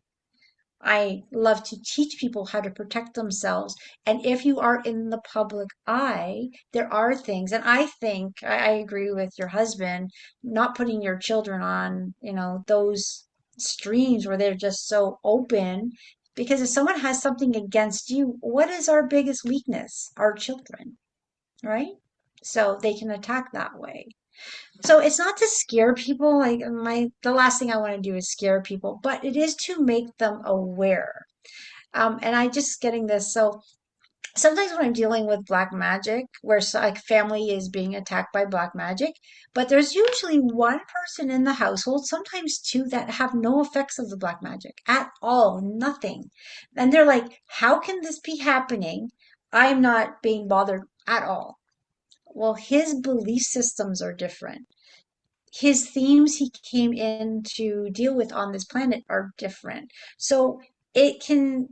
I love to teach people how to protect themselves. And if you are in the public eye, there are things, and I think I agree with your husband, not putting your children on, those streams where they're just so open. Because if someone has something against you, what is our biggest weakness? Our children, right? So they can attack that way. So it's not to scare people. Like the last thing I want to do is scare people, but it is to make them aware. And I just getting this. So sometimes when I'm dealing with black magic, where like family is being attacked by black magic, but there's usually one person in the household, sometimes two, that have no effects of the black magic at all, nothing. And they're like, how can this be happening? I'm not being bothered at all. Well, his belief systems are different. His themes he came in to deal with on this planet are different. So it can,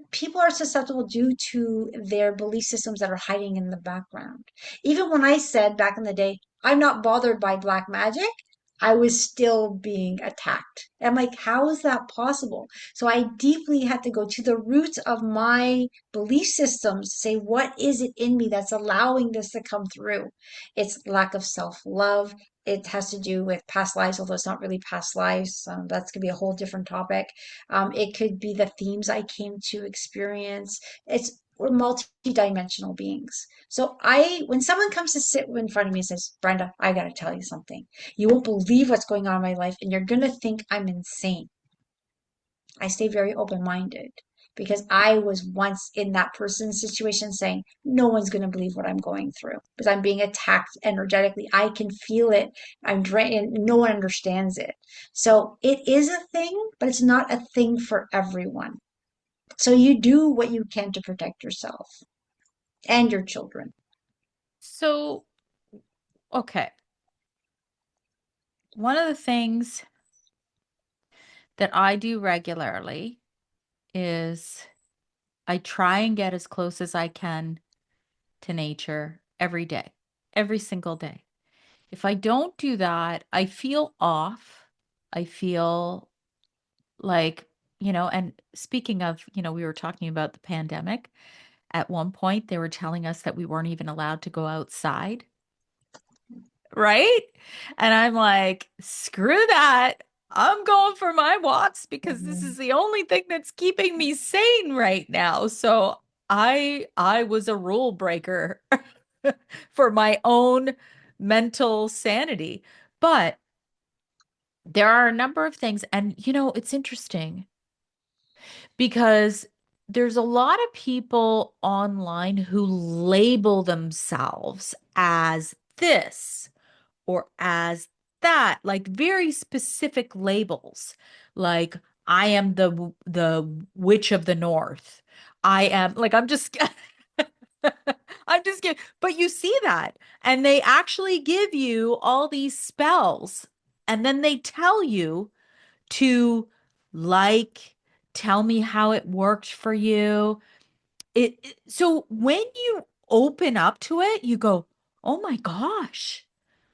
people are susceptible due to their belief systems that are hiding in the background. Even when I said back in the day, I'm not bothered by black magic, I was still being attacked. I'm like, how is that possible? So I deeply had to go to the roots of my belief systems to say, what is it in me that's allowing this to come through? It's lack of self-love. It has to do with past lives, although it's not really past lives. That's going to be a whole different topic. It could be the themes I came to experience. We're multi-dimensional beings. So when someone comes to sit in front of me and says, Brenda, I got to tell you something. You won't believe what's going on in my life, and you're going to think I'm insane. I stay very open-minded because I was once in that person's situation saying, no one's going to believe what I'm going through because I'm being attacked energetically. I can feel it. I'm drained. No one understands it. So it is a thing, but it's not a thing for everyone. So you do what you can to protect yourself and your children. So, okay. One of the things that I do regularly is I try and get as close as I can to nature every day, every single day. If I don't do that, I feel off. I feel like, and speaking of, we were talking about the pandemic. At one point, they were telling us that we weren't even allowed to go outside, right? And I'm like, screw that. I'm going for my walks because this is Mhm. the only thing that's keeping me sane right now. So I was a rule breaker for my own mental sanity. But there are a number of things, and it's interesting because there's a lot of people online who label themselves as this or as that, like very specific labels. Like I am the witch of the north. I am like I'm just I'm just kidding. But you see that and they actually give you all these spells and then they tell you to like tell me how it worked for you. So when you open up to it, you go, "Oh my gosh."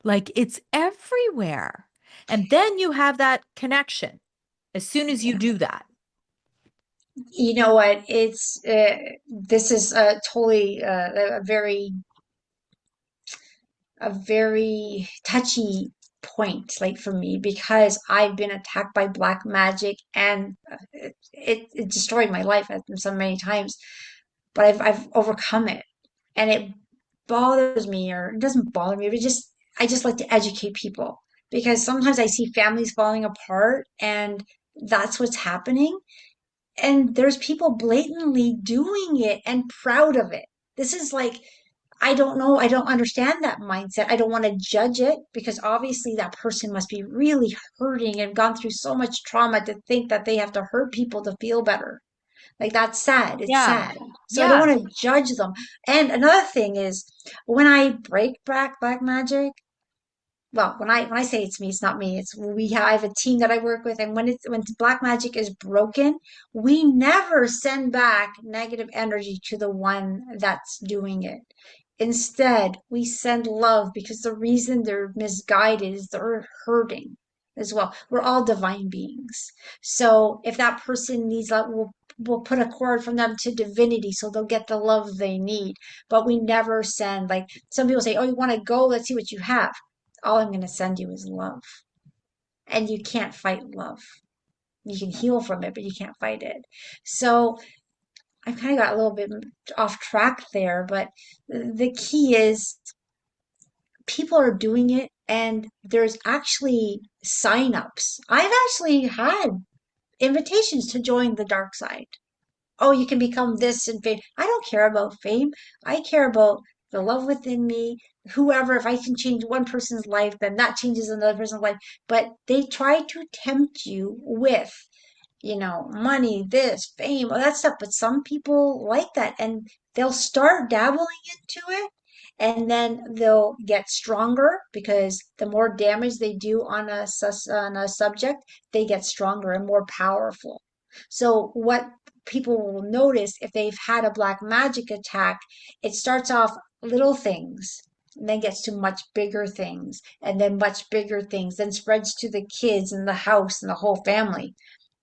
Like it's everywhere. And then you have that connection as soon as you Yeah. do that. You know what? This is totally a very touchy point, like for me, because I've been attacked by black magic and it destroyed my life so many times, but I've overcome it, and it bothers me, or it doesn't bother me, but I just like to educate people because sometimes I see families falling apart, and that's what's happening. And there's people blatantly doing it and proud of it. This is like, I don't know. I don't understand that mindset. I don't want to judge it because obviously that person must be really hurting and gone through so much trauma to think that they have to hurt people to feel better. Like that's sad. It's Yeah. sad. So I don't Yeah. want to judge them. And another thing is when I break back black magic, well, when I say it's me, it's not me. I have a team that I work with, and when black magic is broken, we never send back negative energy to the one that's doing it. Instead, we send love because the reason they're misguided is they're hurting as well. We're all divine beings. So if that person needs love, we'll put a cord from them to divinity so they'll get the love they need. But we never send, like some people say, oh, you want to go? Let's see what you have. All I'm going to send you is love. And you can't fight love. You can heal from it, but you can't fight it. So I kind of got a little bit off track there, but the key is people are doing it, and there's actually sign-ups. I've actually had invitations to join the dark side. Oh, you can become this and fame. I don't care about fame. I care about the love within me. Whoever, if I can change one person's life, then that changes another person's life. But they try to tempt you with, money, this, fame, all that stuff. But some people like that, and they'll start dabbling into it, and then they'll get stronger because the more damage they do on on a subject, they get stronger and more powerful. So what people will notice if they've had a black magic attack, it starts off little things. and then gets to much bigger things, and then much bigger things, then spreads to the kids and the house and the whole family.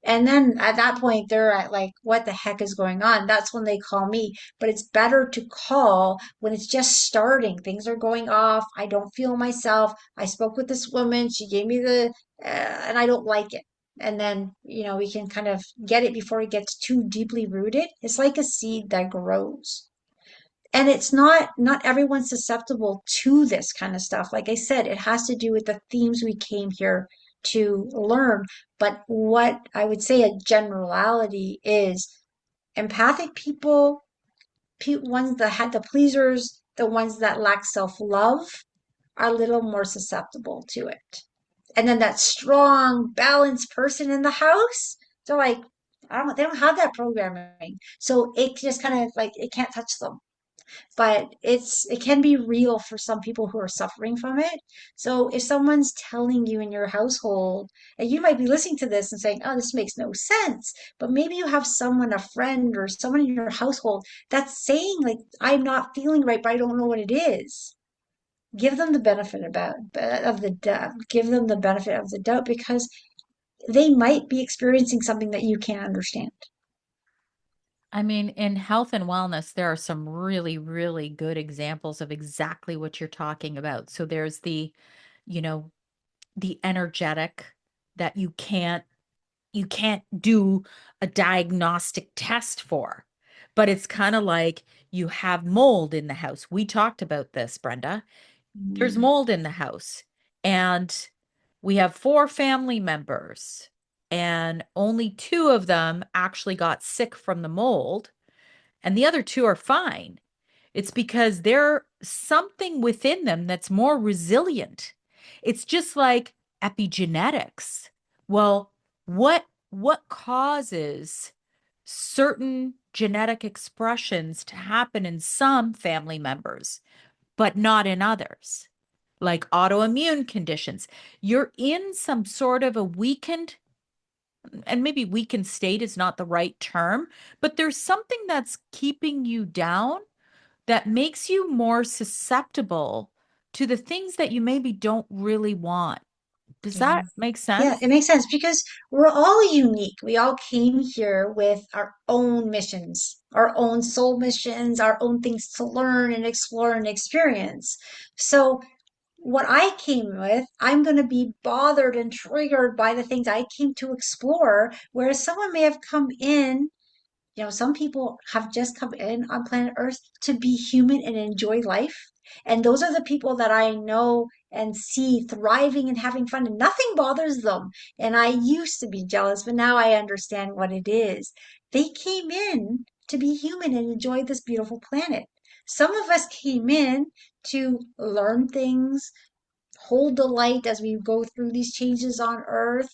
And then at that point, they're at like, what the heck is going on? That's when they call me. But it's better to call when it's just starting. Things are going off. I don't feel myself. I spoke with this woman. She gave me and I don't like it. And then, we can kind of get it before it gets too deeply rooted. It's like a seed that grows. And it's not everyone's susceptible to this kind of stuff. Like I said, it has to do with the themes we came here to learn. But what I would say a generality is empathic people, ones that had the pleasers, the ones that lack self-love are a little more susceptible to it. And then that strong, balanced person in the house, they're like, they don't have that programming. So it just kind of like, it can't touch them, but it can be real for some people who are suffering from it. So if someone's telling you in your household, and you might be listening to this and saying, "Oh, this makes no sense," but maybe you have someone, a friend or someone in your household that's saying like, "I'm not feeling right, but I don't know what it is." Give them the benefit of the doubt. Give them the benefit of the doubt because they might be experiencing something that you can't understand. I mean, in health and wellness, there are some really, really good examples of exactly what you're talking about. So there's you know, the energetic that you can't do a diagnostic test for. But it's kind of like you have mold in the house. We talked about this, Brenda. There's Mm, mold in the house, and we have four family members, and only two of them actually got sick from the mold, and the other two are fine. It's because there's something within them that's more resilient. It's just like epigenetics. Well, what causes certain genetic expressions to happen in some family members, but not in others? Like autoimmune conditions. You're in some sort of a weakened, and maybe weakened state is not the right term, but there's something that's keeping you down that makes you more susceptible to the things that you maybe don't really want. Does yeah. that make Yeah, sense? it makes sense because we're all unique. We all came here with our own missions, our own soul missions, our own things to learn and explore and experience. So, what I came with, I'm going to be bothered and triggered by the things I came to explore, whereas someone may have come in. Some people have just come in on planet Earth to be human and enjoy life. And those are the people that I know and see thriving and having fun, and nothing bothers them. And I used to be jealous, but now I understand what it is. They came in to be human and enjoy this beautiful planet. Some of us came in to learn things, hold the light as we go through these changes on earth.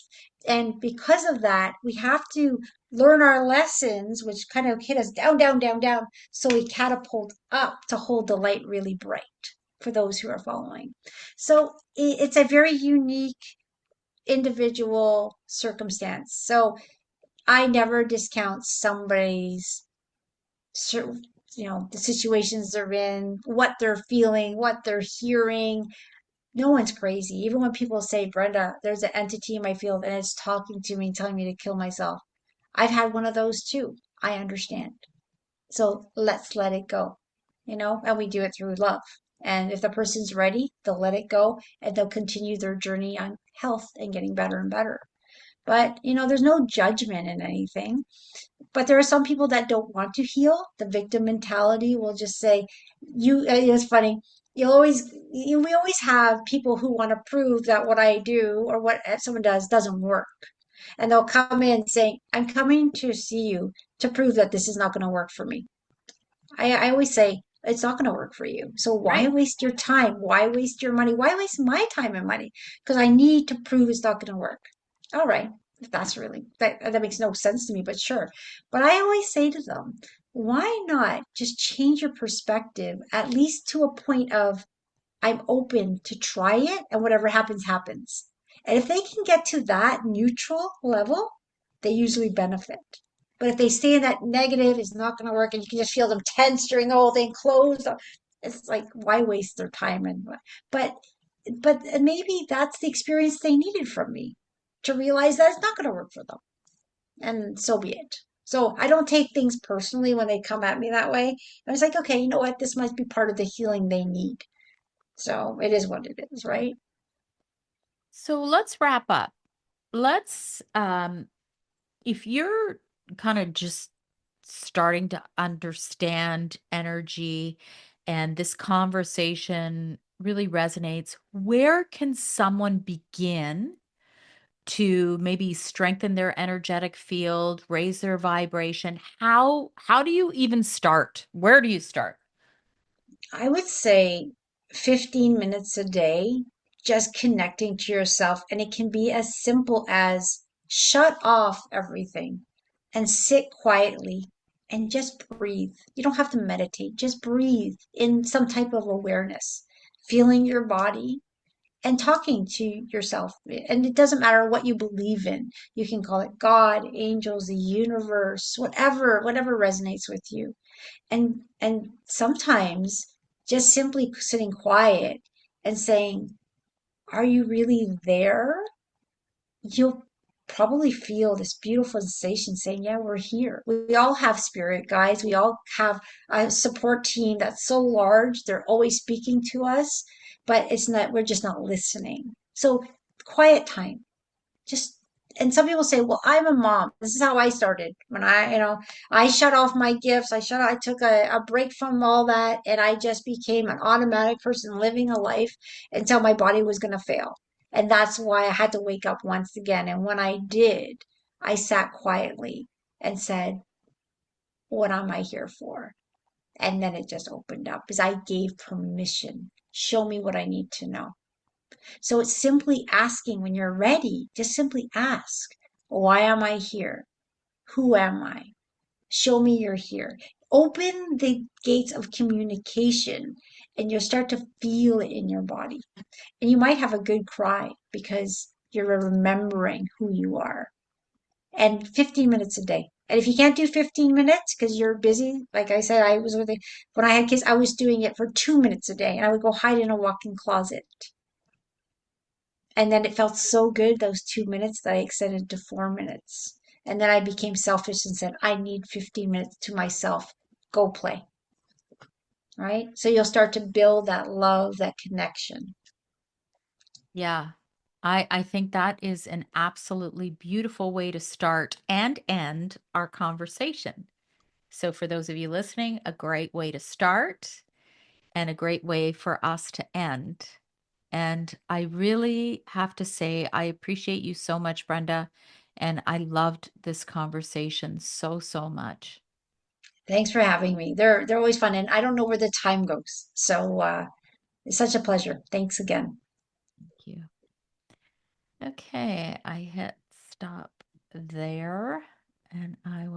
And because of that, we have to learn our lessons, which kind of hit us down, down, down, down. So we catapult up to hold the light really bright for those who are following. So it's a very unique individual circumstance. So I never discount somebody's, the situations they're in, what they're feeling, what they're hearing. No one's crazy. Even when people say, Brenda, there's an entity in my field and it's talking to me and telling me to kill myself. I've had one of those too. I understand. So let's let it go, and we do it through love. And if the person's ready, they'll let it go and they'll continue their journey on health and getting better and better. But, there's no judgment in anything. But there are some people that don't want to heal. The victim mentality will just say, it's funny. We always have people who want to prove that what I do or what someone does doesn't work. And they'll come in saying, I'm coming to see you to prove that this is not going to work for me. I always say, it's not going to work for you. So why Right. waste your time? Why waste your money? Why waste my time and money? Because I need to prove it's not going to work. All right, if that's really that makes no sense to me, but sure. But I always say to them, why not just change your perspective at least to a point of I'm open to try it and whatever happens, happens. And if they can get to that neutral level, they usually benefit. But if they stay in that negative, it's not going to work, and you can just feel them tense during the whole thing, closed. It's like, why waste their time? But, but maybe that's the experience they needed from me to realize that it's not going to work for them. And so be it. So I don't take things personally when they come at me that way. I was like, okay, you know what? This might be part of the healing they need. So it is what it is, right? So let's wrap up. Let's if you're kind of just starting to understand energy and this conversation really resonates, where can someone begin to maybe strengthen their energetic field, raise their vibration? How do you even start? Where do you start? I would say 15 minutes a day, just connecting to yourself. And it can be as simple as shut off everything and sit quietly and just breathe. You don't have to meditate, just breathe in some type of awareness, feeling your body and talking to yourself. And it doesn't matter what you believe in. You can call it God, angels, the universe, whatever resonates with you. And sometimes just simply sitting quiet and saying, "Are you really there?" You'll probably feel this beautiful sensation saying, "Yeah, we're here." We all have spirit guides. We all have a support team that's so large. They're always speaking to us, but it's not, we're just not listening. So quiet time, just, and some people say, well, I'm a mom. This is how I started. When I shut off my gifts. I took a break from all that, and I just became an automatic person living a life until my body was going to fail. And that's why I had to wake up once again. And when I did, I sat quietly and said, what am I here for? And then it just opened up because I gave permission. Show me what I need to know. So it's simply asking when you're ready, just simply ask, why am I here? Who am I? Show me you're here. Open the gates of communication and you'll start to feel it in your body. And you might have a good cry because you're remembering who you are. And 15 minutes a day. And if you can't do 15 minutes because you're busy, like I said, when I had kids, I was doing it for 2 minutes a day and I would go hide in a walk-in closet. And then it felt so good, those 2 minutes, that I extended to 4 minutes. And then I became selfish and said, I need 15 minutes to myself. Go play. Right? So you'll start to build that love, that connection. Yeah. I think that is an absolutely beautiful way to start and end our conversation. So for those of you listening, a great way to start and a great way for us to end. And I really have to say, I appreciate you so much, Brenda. And I loved this conversation so, so much. Thanks for having me. They're always fun, and I don't know where the time goes. So it's such a pleasure. Thanks again. Thank you. Okay, I hit stop there and I will.